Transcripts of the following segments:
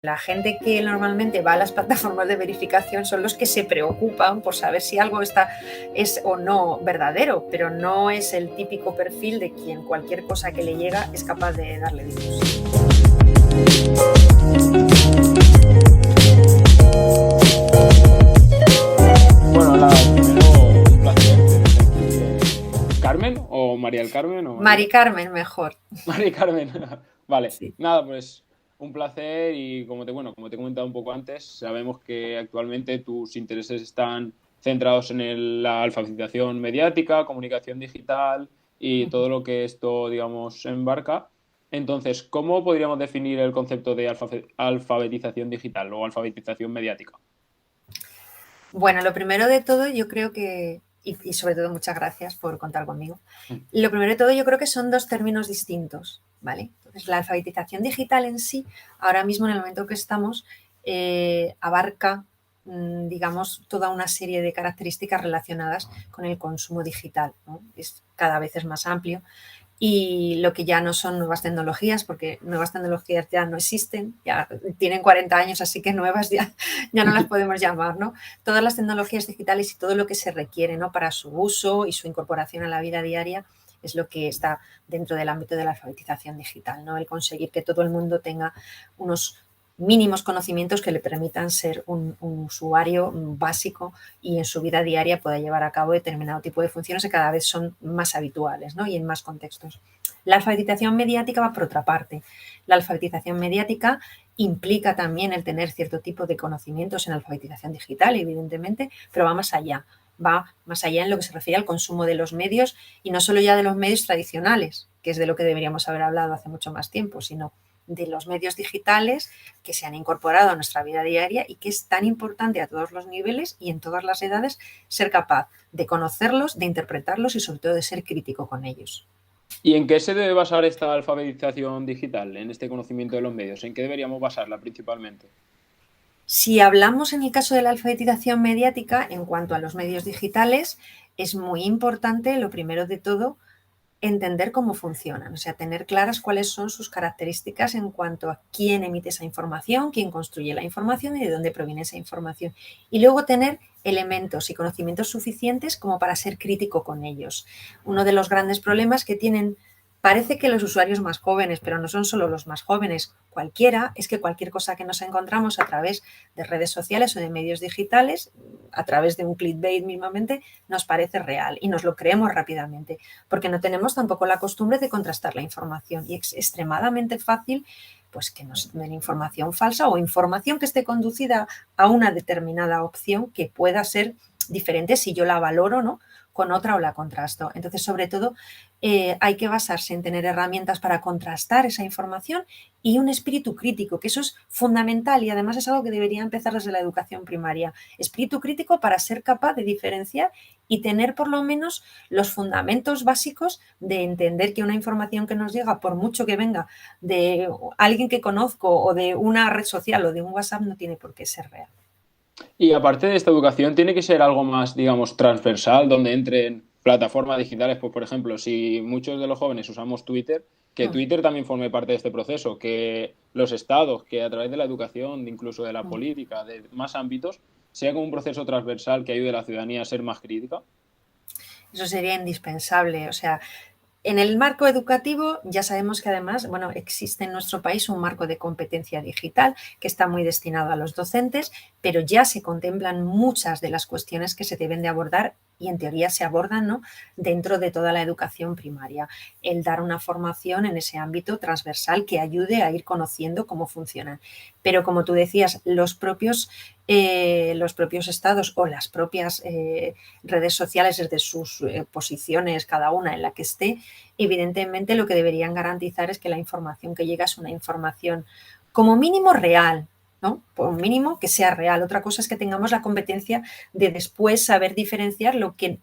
La gente que normalmente va a las plataformas de verificación son los que se preocupan por saber si algo es o no verdadero, pero no es el típico perfil de quien cualquier cosa que le llega es capaz de darle difusión. Bueno, nada, primero un placer tenerte aquí. ¿Carmen o María del Carmen o Mari María? Carmen, mejor. María Carmen. Vale, Sí. nada, pues un placer y como te he comentado un poco antes, sabemos que actualmente tus intereses están centrados en la alfabetización mediática, comunicación digital y todo lo que esto, digamos, embarca. Entonces, ¿cómo podríamos definir el concepto de alfabetización digital o alfabetización mediática? Bueno, lo primero de todo yo creo que, y sobre todo muchas gracias por contar conmigo, lo primero de todo yo creo que son dos términos distintos, ¿vale? Entonces, la alfabetización digital en sí, ahora mismo en el momento que estamos, abarca, digamos, toda una serie de características relacionadas con el consumo digital, ¿no? Cada vez es más amplio y lo que ya no son nuevas tecnologías, porque nuevas tecnologías ya no existen, ya tienen 40 años, así que nuevas ya no las podemos llamar, ¿no? Todas las tecnologías digitales y todo lo que se requiere, ¿no?, para su uso y su incorporación a la vida diaria es lo que está dentro del ámbito de la alfabetización digital, ¿no? El conseguir que todo el mundo tenga unos mínimos conocimientos que le permitan ser un usuario básico y en su vida diaria pueda llevar a cabo determinado tipo de funciones que cada vez son más habituales, ¿no?, y en más contextos. La alfabetización mediática va por otra parte. La alfabetización mediática implica también el tener cierto tipo de conocimientos en alfabetización digital, evidentemente, pero va más allá en lo que se refiere al consumo de los medios y no solo ya de los medios tradicionales, que es de lo que deberíamos haber hablado hace mucho más tiempo, sino de los medios digitales que se han incorporado a nuestra vida diaria y que es tan importante a todos los niveles y en todas las edades ser capaz de conocerlos, de interpretarlos y sobre todo de ser crítico con ellos. ¿Y en qué se debe basar esta alfabetización digital, en este conocimiento de los medios? ¿En qué deberíamos basarla principalmente? Si hablamos en el caso de la alfabetización mediática, en cuanto a los medios digitales, es muy importante, lo primero de todo, entender cómo funcionan, o sea, tener claras cuáles son sus características en cuanto a quién emite esa información, quién construye la información y de dónde proviene esa información. Y luego tener elementos y conocimientos suficientes como para ser crítico con ellos. Uno de los grandes problemas que tienen, parece que los usuarios más jóvenes, pero no son solo los más jóvenes, cualquiera, es que cualquier cosa que nos encontramos a través de redes sociales o de medios digitales, a través de un clickbait mismamente, nos parece real y nos lo creemos rápidamente, porque no tenemos tampoco la costumbre de contrastar la información y es extremadamente fácil pues que nos den información falsa o información que esté conducida a una determinada opción que pueda ser diferente si yo la valoro, ¿no?, con otra o la contrasto. Entonces, sobre todo, hay que basarse en tener herramientas para contrastar esa información y un espíritu crítico, que eso es fundamental y además es algo que debería empezar desde la educación primaria. Espíritu crítico para ser capaz de diferenciar y tener por lo menos los fundamentos básicos de entender que una información que nos llega, por mucho que venga de alguien que conozco o de una red social o de un WhatsApp, no tiene por qué ser real. Y aparte de esta educación, tiene que ser algo más, digamos, transversal, donde entren plataformas digitales, pues por ejemplo, si muchos de los jóvenes usamos Twitter, que Twitter también forme parte de este proceso, que los estados, que a través de la educación, incluso de la política, de más ámbitos, sea como un proceso transversal que ayude a la ciudadanía a ser más crítica. Eso sería indispensable. O sea, en el marco educativo ya sabemos que además, bueno, existe en nuestro país un marco de competencia digital que está muy destinado a los docentes, pero ya se contemplan muchas de las cuestiones que se deben de abordar y en teoría se abordan, ¿no?, dentro de toda la educación primaria. El dar una formación en ese ámbito transversal que ayude a ir conociendo cómo funcionan. Pero como tú decías, los propios estados o las propias redes sociales desde sus posiciones, cada una en la que esté, evidentemente lo que deberían garantizar es que la información que llega es una información como mínimo real, ¿no? Por un mínimo que sea real. Otra cosa es que tengamos la competencia de después saber diferenciar lo que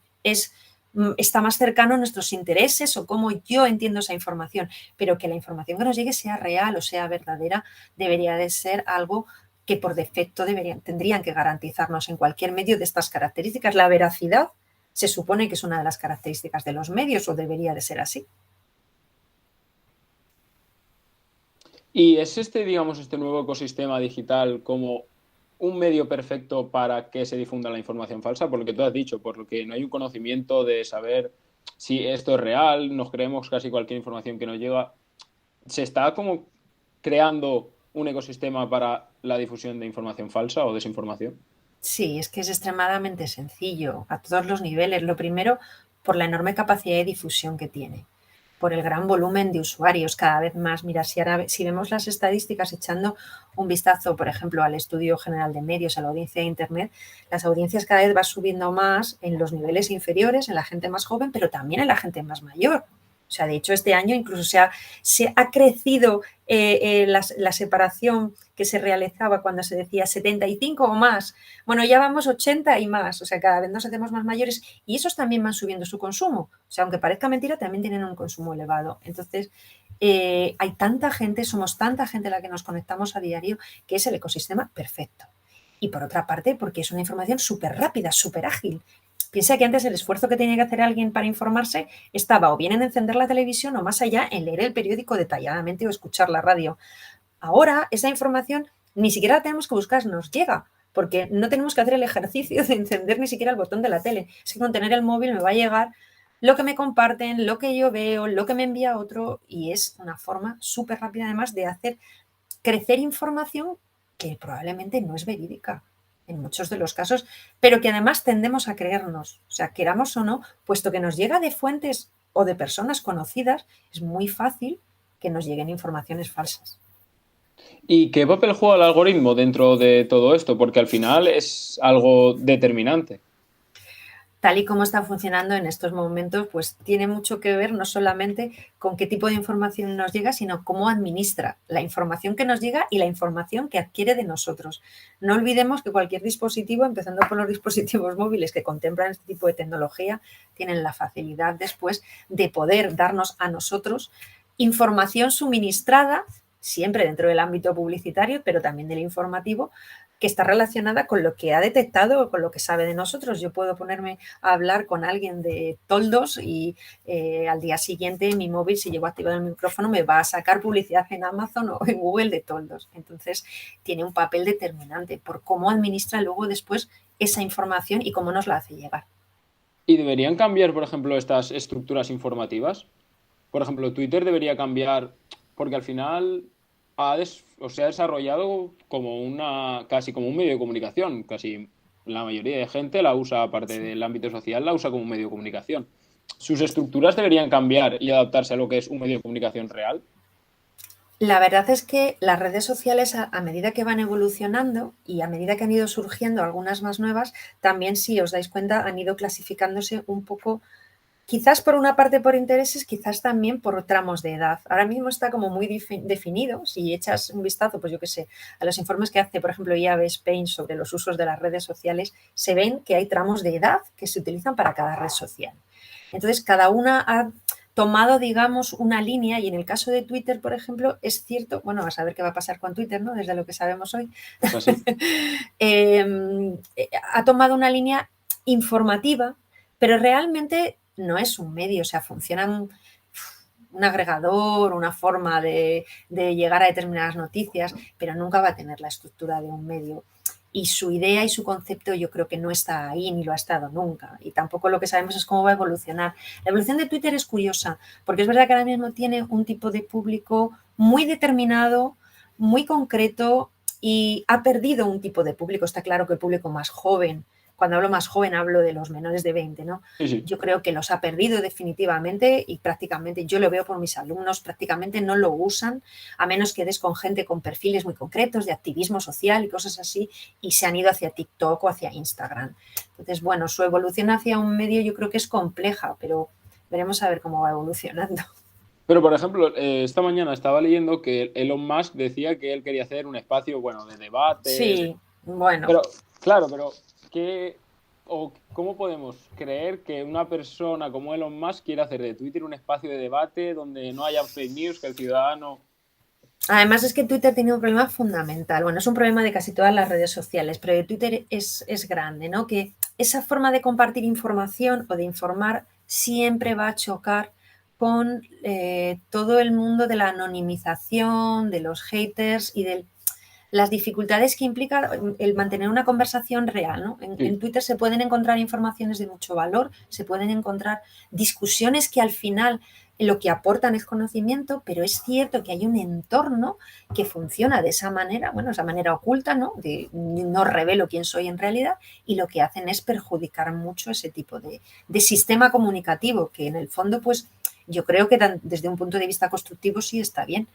está más cercano a nuestros intereses o cómo yo entiendo esa información, pero que la información que nos llegue sea real o sea verdadera debería de ser algo que por defecto tendrían que garantizarnos en cualquier medio de estas características. La veracidad se supone que es una de las características de los medios o debería de ser así. ¿Y es digamos, este nuevo ecosistema digital como un medio perfecto para que se difunda la información falsa? Por lo que tú has dicho, por lo que no hay un conocimiento de saber si esto es real, nos creemos casi cualquier información que nos llega. ¿Se está como creando un ecosistema para la difusión de información falsa o desinformación? Sí, es que es extremadamente sencillo a todos los niveles. Lo primero, por la enorme capacidad de difusión que tiene, por el gran volumen de usuarios cada vez más. Mira, si vemos las estadísticas echando un vistazo, por ejemplo, al Estudio General de Medios, a la audiencia de Internet, las audiencias cada vez van subiendo más en los niveles inferiores, en la gente más joven, pero también en la gente más mayor. O sea, de hecho, este año incluso se ha crecido la separación que se realizaba cuando se decía 75 o más. Bueno, ya vamos 80 y más, o sea, cada vez nos hacemos más mayores y esos también van subiendo su consumo. O sea, aunque parezca mentira, también tienen un consumo elevado. Entonces, hay tanta gente, somos tanta gente la que nos conectamos a diario, que es el ecosistema perfecto. Y por otra parte, porque es una información súper rápida, súper ágil. Piensa que antes el esfuerzo que tenía que hacer alguien para informarse estaba o bien en encender la televisión o más allá en leer el periódico detalladamente o escuchar la radio. Ahora esa información ni siquiera la tenemos que buscar, nos llega, porque no tenemos que hacer el ejercicio de encender ni siquiera el botón de la tele. Es que con tener el móvil me va a llegar lo que me comparten, lo que yo veo, lo que me envía otro, y es una forma súper rápida además de hacer crecer información que probablemente no es verídica en muchos de los casos, pero que además tendemos a creernos, o sea, queramos o no, puesto que nos llega de fuentes o de personas conocidas, es muy fácil que nos lleguen informaciones falsas. ¿Y qué papel juega el algoritmo dentro de todo esto? Porque al final es algo determinante. Tal y como está funcionando en estos momentos, pues tiene mucho que ver no solamente con qué tipo de información nos llega, sino cómo administra la información que nos llega y la información que adquiere de nosotros. No olvidemos que cualquier dispositivo, empezando por los dispositivos móviles que contemplan este tipo de tecnología, tienen la facilidad después de poder darnos a nosotros información suministrada, siempre dentro del ámbito publicitario, pero también del informativo, que está relacionada con lo que ha detectado o con lo que sabe de nosotros. Yo puedo ponerme a hablar con alguien de toldos y al día siguiente mi móvil, si llevo activado el micrófono, me va a sacar publicidad en Amazon o en Google de toldos. Entonces, tiene un papel determinante por cómo administra luego después esa información y cómo nos la hace llegar. ¿Y deberían cambiar, por ejemplo, estas estructuras informativas? Por ejemplo, Twitter debería cambiar, porque al final se ha desarrollado como casi como un medio de comunicación. Casi la mayoría de gente la usa, aparte Sí. del ámbito social, la usa como un medio de comunicación. ¿Sus estructuras deberían cambiar y adaptarse a lo que es un medio de comunicación real? La verdad es que las redes sociales, a medida que van evolucionando y a medida que han ido surgiendo algunas más nuevas, también, si os dais cuenta, han ido clasificándose un poco. Quizás por una parte por intereses, quizás también por tramos de edad. Ahora mismo está como muy definido. Si echas un vistazo, pues yo qué sé, a los informes que hace, por ejemplo, IAB Spain sobre los usos de las redes sociales, se ven que hay tramos de edad que se utilizan para cada red social. Entonces, cada una ha tomado, digamos, una línea y en el caso de Twitter, por ejemplo, es cierto, bueno, a saber qué va a pasar con Twitter, ¿no? Desde lo que sabemos hoy, ¿Es así? ha tomado una línea informativa, pero realmente no es un medio, o sea, funciona un agregador, una forma de llegar a determinadas noticias, pero nunca va a tener la estructura de un medio. Y su idea y su concepto yo creo que no está ahí ni lo ha estado nunca. Y tampoco lo que sabemos es cómo va a evolucionar. La evolución de Twitter es curiosa, porque es verdad que ahora mismo tiene un tipo de público muy determinado, muy concreto y ha perdido un tipo de público. Está claro que el público más joven, cuando hablo más joven hablo de los menores de 20, ¿no? Sí, sí. Yo creo que los ha perdido definitivamente y prácticamente, yo lo veo por mis alumnos, prácticamente no lo usan, a menos que des con gente con perfiles muy concretos de activismo social y cosas así, y se han ido hacia TikTok o hacia Instagram. Entonces, bueno, su evolución hacia un medio yo creo que es compleja, pero veremos a ver cómo va evolucionando. Pero, por ejemplo, esta mañana estaba leyendo que Elon Musk decía que él quería hacer un espacio, bueno, de debates. Sí, bueno, Pero, claro, pero ¿cómo podemos creer que una persona como Elon Musk quiere hacer de Twitter un espacio de debate donde no haya fake news, que el ciudadano... además es que Twitter tiene un problema fundamental. Bueno, es un problema de casi todas las redes sociales, pero de Twitter es grande, ¿no? Que esa forma de compartir información o de informar siempre va a chocar con todo el mundo de la anonimización, de los haters y de las dificultades que implica el mantener una conversación real, ¿no? En Twitter se pueden encontrar informaciones de mucho valor, se pueden encontrar discusiones que al final lo que aportan es conocimiento, pero es cierto que hay un entorno que funciona de esa manera, bueno, esa manera oculta, ¿no? No revelo quién soy en realidad, y lo que hacen es perjudicar mucho ese tipo de sistema comunicativo, que en el fondo, pues, yo creo que desde un punto de vista constructivo sí está bien.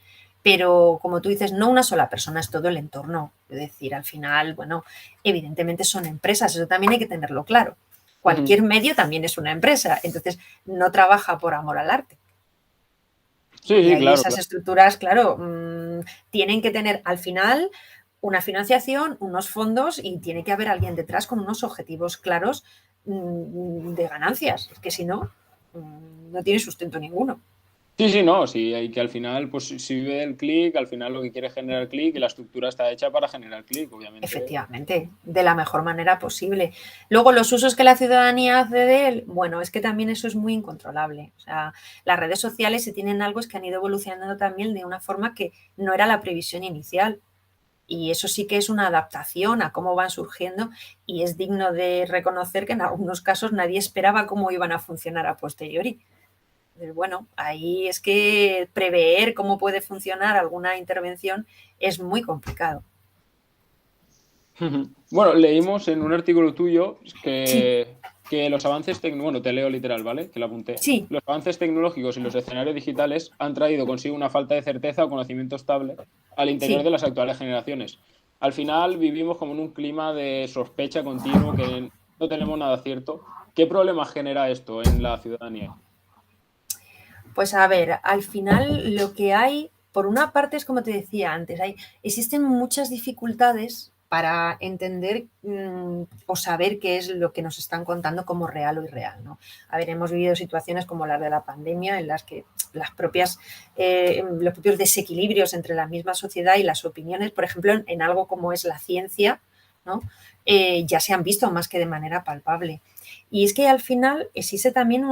Pero, como tú dices, no una sola persona, es todo el entorno. Es decir, al final, bueno, evidentemente son empresas, eso también hay que tenerlo claro. Cualquier medio también es una empresa, entonces no trabaja por amor al arte. Sí, Y sí, ahí claro, esas claro. estructuras, claro, tienen que tener al final una financiación, unos fondos y tiene que haber alguien detrás con unos objetivos claros de ganancias. Es que si no, no tiene sustento ninguno. Sí, sí, no, sí, hay que al final, pues si vive el clic, al final lo que quiere es generar clic y la estructura está hecha para generar clic, obviamente. Efectivamente, de la mejor manera posible. Luego, los usos que la ciudadanía hace de él, bueno, es que también eso es muy incontrolable. O sea, las redes sociales, si tienen algo, es que han ido evolucionando también de una forma que no era la previsión inicial. Y eso sí que es una adaptación a cómo van surgiendo y es digno de reconocer que en algunos casos nadie esperaba cómo iban a funcionar a posteriori. Pero bueno, ahí es que prever cómo puede funcionar alguna intervención es muy complicado. Bueno, leímos en un artículo tuyo Sí, que los avances tecnológicos, bueno, te leo literal, ¿vale? Que lo apunté. sí, Los avances tecnológicos y los escenarios digitales han traído consigo una falta de certeza o conocimiento estable al interior sí. de las actuales generaciones. Al final vivimos como en un clima de sospecha continuo que no tenemos nada cierto. ¿Qué problemas genera esto en la ciudadanía? Pues a ver, al final lo que hay, por una parte es como te decía antes, existen muchas dificultades para entender o saber qué es lo que nos están contando como real o irreal, ¿no? A ver, hemos vivido situaciones como las de la pandemia en las que los propios desequilibrios entre la misma sociedad y las opiniones, por ejemplo, en algo como es la ciencia, ¿no? Ya se han visto más que de manera palpable. Y es que al final existe también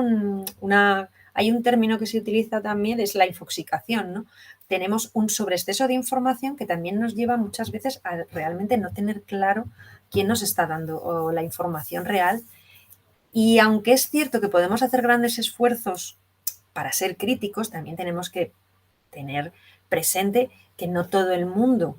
hay un término que se utiliza también, es la infoxicación, ¿no? Tenemos un sobreexceso de información que también nos lleva muchas veces a realmente no tener claro quién nos está dando la información real. Y aunque es cierto que podemos hacer grandes esfuerzos para ser críticos, también tenemos que tener presente que no todo el mundo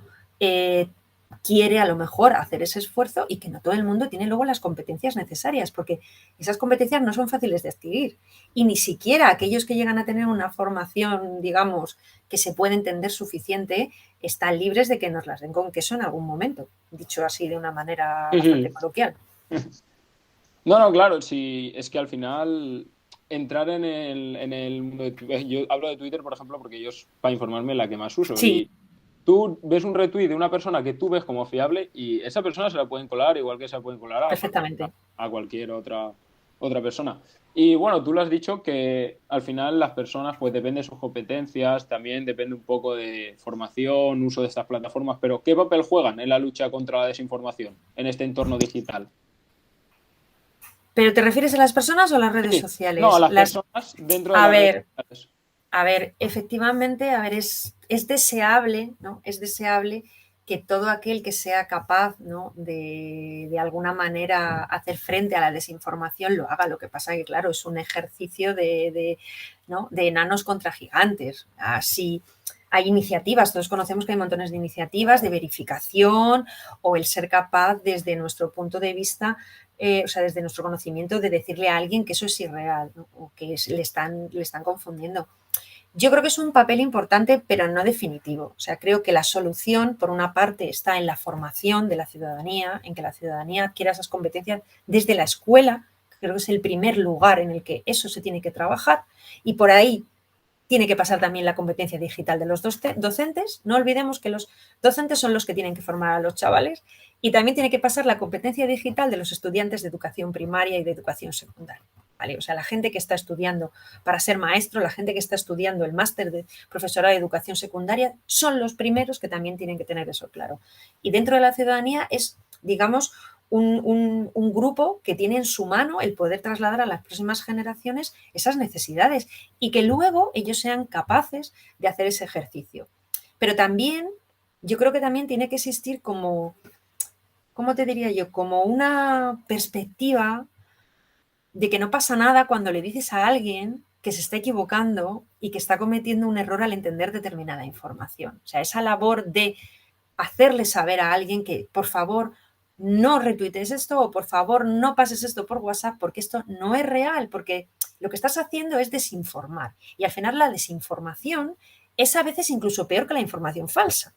quiere a lo mejor hacer ese esfuerzo y que no todo el mundo tiene luego las competencias necesarias, porque esas competencias no son fáciles de adquirir y ni siquiera aquellos que llegan a tener una formación, digamos, que se puede entender suficiente, están libres de que nos las den con queso en algún momento, dicho así de una manera bastante coloquial. No, no, claro, sí, es que al final entrar en el mundo de Twitter, yo hablo de Twitter, por ejemplo, porque yo es para informarme la que más uso Sí, y tú ves un retweet de una persona que tú ves como fiable y esa persona se la pueden colar igual que se la pueden colar perfectamente. a cualquier otra persona. Y bueno, tú lo has dicho que al final las personas, pues depende de sus competencias, también depende un poco de formación, uso de estas plataformas, pero ¿qué papel juegan en la lucha contra la desinformación en este entorno digital? ¿Pero te refieres a las personas o a las redes Sí, no, a sociales? las personas dentro de A las redes ver, sociales. efectivamente, es deseable, ¿no? Es deseable que todo aquel que sea capaz, ¿no? de alguna manera hacer frente a la desinformación lo haga. Lo que pasa que, claro, es un ejercicio ¿no? de enanos contra gigantes. Así hay iniciativas, todos conocemos que hay montones de iniciativas de verificación o el ser capaz desde nuestro punto de vista, o sea, desde nuestro conocimiento de decirle a alguien que eso es irreal, ¿no? O que le están confundiendo. Yo creo que es un papel importante, pero no definitivo. O sea, creo que la solución, por una parte, está en la formación de la ciudadanía, en que la ciudadanía adquiera esas competencias desde la escuela. Creo que es el primer lugar en el que eso se tiene que trabajar. Y por ahí tiene que pasar también la competencia digital de los docentes. No olvidemos que los docentes son los que tienen que formar a los chavales y también tiene que pasar la competencia digital de los estudiantes de educación primaria y de educación secundaria. ¿Vale? O sea, la gente que está estudiando para ser maestro, la gente que está estudiando el máster de profesorado de educación secundaria, son los primeros que también tienen que tener eso claro. Y dentro de la ciudadanía es, digamos, un grupo que tiene en su mano el poder trasladar a las próximas generaciones esas necesidades y que luego ellos sean capaces de hacer ese ejercicio. Pero también, yo creo que también tiene que existir como, ¿cómo te diría yo? Como una perspectiva de que no pasa nada cuando le dices a alguien que se está equivocando y que está cometiendo un error al entender determinada información. O sea, esa labor de hacerle saber a alguien que, por favor, no retuites esto o por favor no pases esto por WhatsApp porque esto no es real, porque lo que estás haciendo es desinformar. Y al final la desinformación es a veces incluso peor que la información falsa,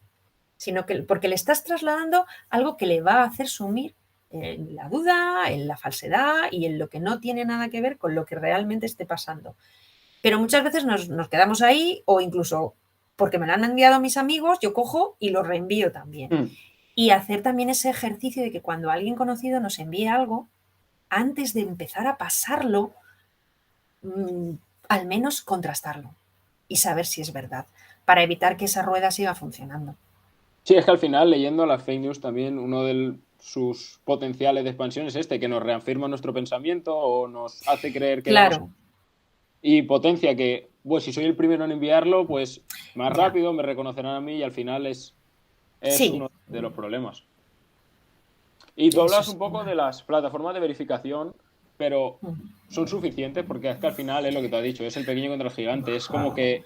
sino que porque le estás trasladando algo que le va a hacer sumir en la duda, en la falsedad y en lo que no tiene nada que ver con lo que realmente esté pasando. Pero muchas veces nos quedamos ahí o incluso porque me lo han enviado mis amigos, yo cojo y lo reenvío también. Y hacer también ese ejercicio de que cuando alguien conocido nos envíe algo, antes de empezar a pasarlo, al menos contrastarlo y saber si es verdad, para evitar que esa rueda siga funcionando. Sí, es que al final, leyendo las fake news también, uno de sus potenciales de expansión es que nos reafirma nuestro pensamiento o nos hace creer que vamos... Claro. Y potencia que, pues si soy el primero en enviarlo, pues más Ya. rápido me reconocerán a mí y al final es Sí. uno de los problemas. Y tú hablas Eso un es poco verdad. de las plataformas de verificación, pero son suficientes porque es que al final es lo que te has dicho, es el pequeño contra el gigante. Es como que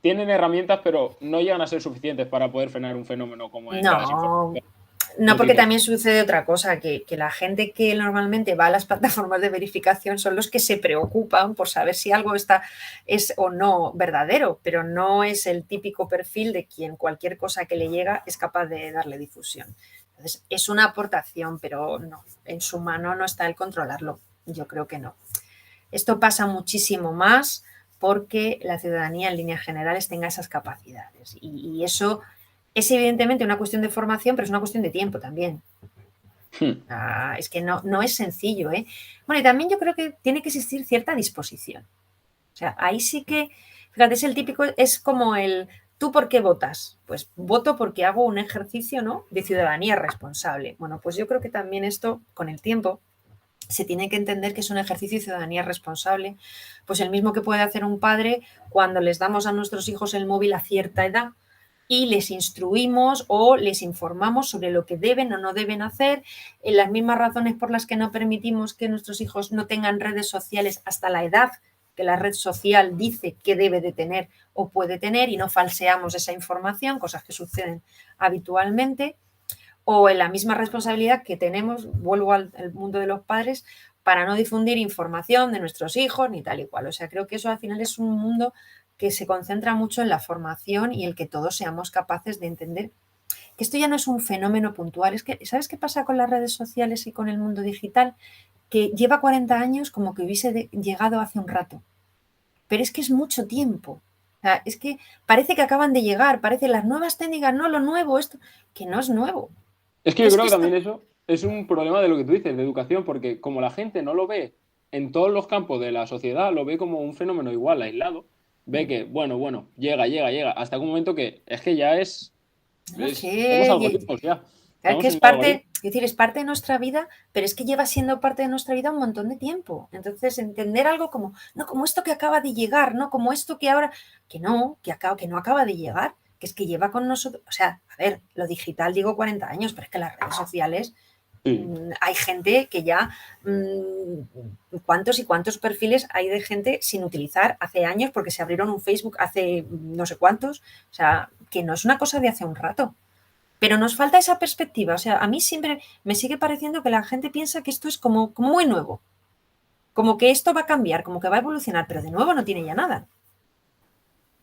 tienen herramientas, pero no llegan a ser suficientes para poder frenar un fenómeno como el de la desinformación. No, porque también sucede otra cosa, que la gente que normalmente va a las plataformas de verificación son los que se preocupan por saber si algo es o no verdadero, pero no es el típico perfil de quien cualquier cosa que le llega es capaz de darle difusión. Entonces, es una aportación, pero no, en su mano no está el controlarlo. Yo creo que no. Esto pasa muchísimo más porque la ciudadanía en líneas generales tenga esas capacidades y eso es evidentemente una cuestión de formación, pero es una cuestión de tiempo también. Es que no es sencillo, ¿eh? Bueno, y también yo creo que tiene que existir cierta disposición. O sea, ahí sí que, fíjate, es el típico, es como el, ¿tú por qué votas? Pues voto porque hago un ejercicio, ¿no?, de ciudadanía responsable. Bueno, pues yo creo que también esto, con el tiempo, se tiene que entender que es un ejercicio de ciudadanía responsable, pues el mismo que puede hacer un padre cuando les damos a nuestros hijos el móvil a cierta edad y les instruimos o les informamos sobre lo que deben o no deben hacer, en las mismas razones por las que no permitimos que nuestros hijos no tengan redes sociales hasta la edad que la red social dice que debe de tener o puede tener y no falseamos esa información, cosas que suceden habitualmente, o en la misma responsabilidad que tenemos, vuelvo al mundo de los padres, para no difundir información de nuestros hijos ni tal y cual. O sea, creo que eso al final es un mundo que se concentra mucho en la formación y el que todos seamos capaces de entender que esto ya no es un fenómeno puntual. Es que, ¿sabes qué pasa con las redes sociales y con el mundo digital? Que lleva 40 años como que hubiese llegado hace un rato. Pero es que es mucho tiempo. O sea, es que parece que acaban de llegar, parece las nuevas técnicas, no lo nuevo, esto, que no es nuevo. Es que yo creo que también eso es un problema de lo que tú dices, de educación, porque como la gente no lo ve en todos los campos de la sociedad, lo ve como un fenómeno igual, aislado, ve que, bueno, llega, hasta un momento que es que ya somos algoritmos ya. Es Estamos que es siendo algoritmos. parte, es decir, es parte de nuestra vida, pero es que lleva siendo parte de nuestra vida un montón de tiempo. Entonces, entender algo como, no como esto que acaba de llegar, no como esto que ahora, que no acaba de llegar, que es que lleva con nosotros, o sea, a ver, lo digital digo 40 años, pero es que las redes sociales Sí. hay gente que ya, cuántos y cuántos perfiles hay de gente sin utilizar hace años porque se abrieron un Facebook hace no sé cuántos, o sea, que no es una cosa de hace un rato. Pero nos falta esa perspectiva. O sea, a mí siempre me sigue pareciendo que la gente piensa que esto es como muy nuevo. Como que esto va a cambiar, como que va a evolucionar, pero de nuevo no tiene ya nada.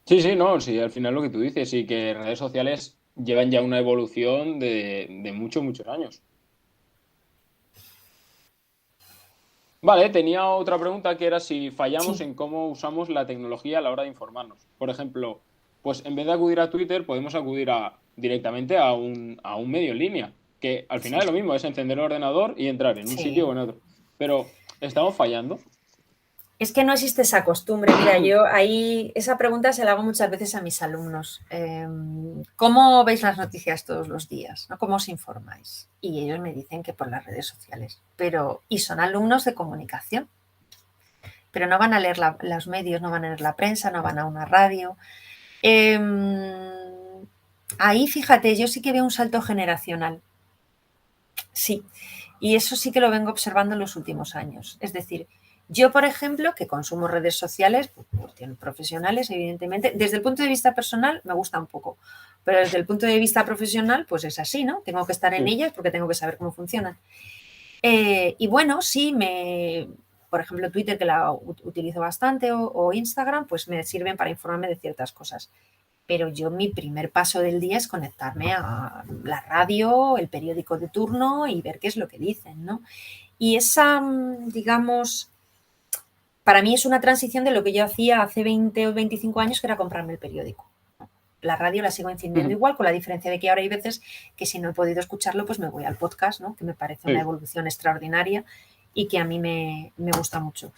Sí, no, sí, al final lo que tú dices, sí, que redes sociales llevan ya una evolución de muchos años. Vale, tenía otra pregunta que era si fallamos Sí, en cómo usamos la tecnología a la hora de informarnos. Por ejemplo, pues en vez de acudir a Twitter, podemos acudir directamente a un medio en línea, que al final sí, es lo mismo, es encender el ordenador y entrar en un sitio o sí. en otro. Pero, ¿estamos fallando? Es que no existe esa costumbre. Mira, yo ahí esa pregunta se la hago muchas veces a mis alumnos. ¿Cómo veis las noticias todos los días? ¿No? ¿Cómo os informáis? Y ellos me dicen que por las redes sociales. Y son alumnos de comunicación, pero no van a leer los medios, no van a leer la prensa, no van a una radio. Ahí, fíjate, yo sí que veo un salto generacional. Sí, y eso sí que lo vengo observando en los últimos años. Es decir, yo, por ejemplo, que consumo redes sociales, profesionales, evidentemente, desde el punto de vista personal me gusta un poco, pero desde el punto de vista profesional, pues es así, ¿no? Tengo que estar en ellas porque tengo que saber cómo funcionan. Y bueno, sí, por ejemplo, Twitter, que la utilizo bastante, o Instagram, pues me sirven para informarme de ciertas cosas. Pero yo mi primer paso del día es conectarme a la radio, el periódico de turno y ver qué es lo que dicen, ¿no? Y esa, digamos, para mí es una transición de lo que yo hacía hace 20 o 25 años, que era comprarme el periódico. La radio la sigo encendiendo igual, con la diferencia de que ahora hay veces que si no he podido escucharlo, pues me voy al podcast, ¿no? Que me parece una evolución extraordinaria y que a mí me gusta mucho.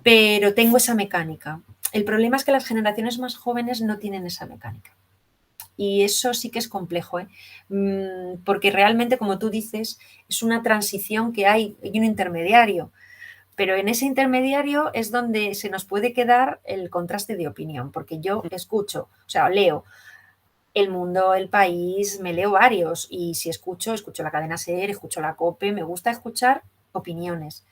Pero tengo esa mecánica. El problema es que las generaciones más jóvenes no tienen esa mecánica. Y eso sí que es complejo, ¿eh? Porque realmente, como tú dices, es una transición que hay un intermediario. Pero en ese intermediario es donde se nos puede quedar el contraste de opinión, porque yo escucho, o sea, leo El Mundo, El País, me leo varios y si escucho la cadena SER, escucho la COPE, me gusta escuchar opiniones.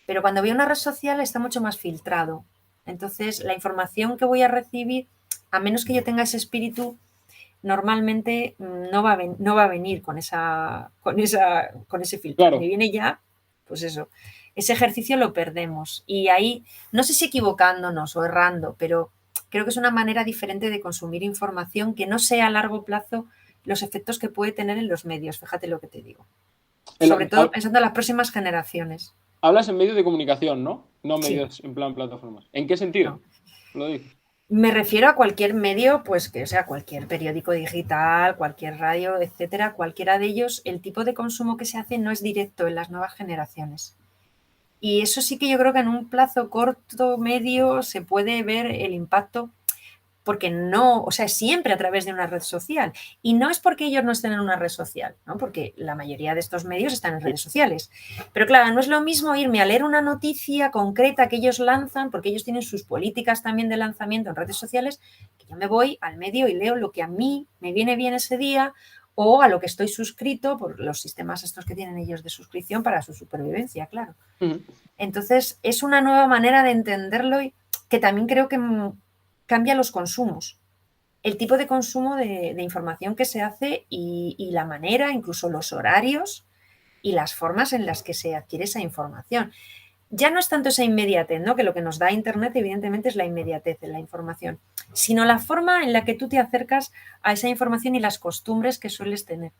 Pero cuando veo una red social está mucho más filtrado. Entonces, la información que voy a recibir, a menos que yo tenga ese espíritu, normalmente no va a venir con ese filtro. Claro. Me viene ya, pues eso. Ese ejercicio lo perdemos. Y ahí, no sé si equivocándonos o errando, pero creo que es una manera diferente de consumir información que no sea a largo plazo los efectos que puede tener en los medios. Fíjate lo que te digo. Sobre todo pensando en las próximas generaciones. Hablas en medios de comunicación, ¿no? No medios Sí. en plan plataformas. ¿En qué sentido No. lo dices? Me refiero a cualquier medio, pues que sea cualquier periódico digital, cualquier radio, etcétera, cualquiera de ellos, el tipo de consumo que se hace no es directo en las nuevas generaciones. Y eso sí que yo creo que en un plazo corto, medio, se puede ver el impacto, porque no, o sea, siempre a través de una red social. Y no es porque ellos no estén en una red social, ¿no? Porque la mayoría de estos medios están en redes sociales. Pero claro, no es lo mismo irme a leer una noticia concreta que ellos lanzan, porque ellos tienen sus políticas también de lanzamiento en redes sociales, que yo me voy al medio y leo lo que a mí me viene bien ese día o a lo que estoy suscrito por los sistemas estos que tienen ellos de suscripción para su supervivencia, claro. Entonces, es una nueva manera de entenderlo y que también creo que cambia los consumos, el tipo de consumo de información que se hace y la manera, incluso los horarios y las formas en las que se adquiere esa información. Ya no es tanto esa inmediatez, ¿no? Que lo que nos da Internet evidentemente es la inmediatez de la información, sino la forma en la que tú te acercas a esa información y las costumbres que sueles tener.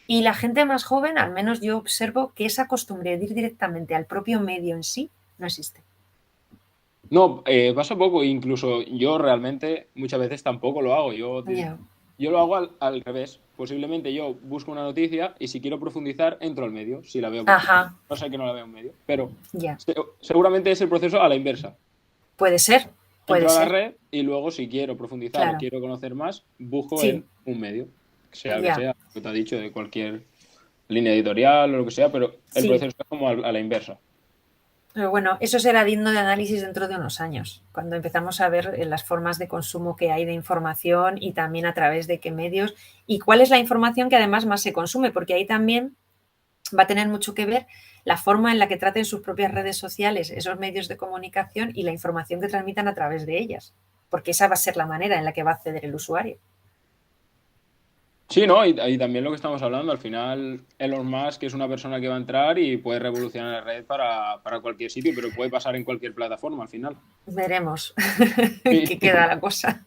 Y la gente más joven, al menos yo observo que esa costumbre de ir directamente al propio medio en sí no existe. No, pasa poco, incluso yo realmente muchas veces tampoco lo hago. Yo lo hago al revés. Posiblemente yo busco una noticia y si quiero profundizar, entro al medio, si la veo. No sé que no la veo en medio, pero seguramente es el proceso a la inversa. Puede ser. Entro a la red y luego si quiero profundizar o quiero conocer más, busco en un medio, sea el que sea, lo que te ha dicho, de cualquier línea editorial o lo que sea, pero el proceso es como a la inversa. Pero bueno, eso será digno de análisis dentro de unos años, cuando empezamos a ver las formas de consumo que hay de información y también a través de qué medios y cuál es la información que además más se consume, porque ahí también va a tener mucho que ver la forma en la que traten sus propias redes sociales, esos medios de comunicación y la información que transmitan a través de ellas, porque esa va a ser la manera en la que va a acceder el usuario. Sí, ¿no? Y también lo que estamos hablando, al final Elon Musk es una persona que va a entrar y puede revolucionar la red para cualquier sitio, pero puede pasar en cualquier plataforma al final. Veremos qué queda la cosa.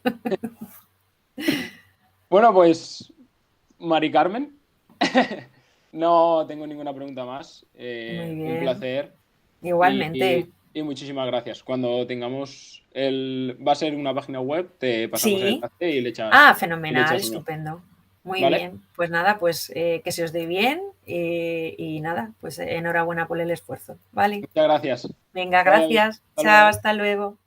Bueno, pues, Mari Carmen, no tengo ninguna pregunta más. Muy bien. Un placer. Igualmente. Y muchísimas gracias. Cuando tengamos va a ser una página web, te pasamos el enlace y le echas. Fenomenal, estupendo. Muy ¿vale? bien. Pues nada, pues que se os dé bien y nada, pues enhorabuena por el esfuerzo. Vale. Muchas gracias. Venga, Que vaya bien. gracias. Hasta Chao, luego. hasta luego.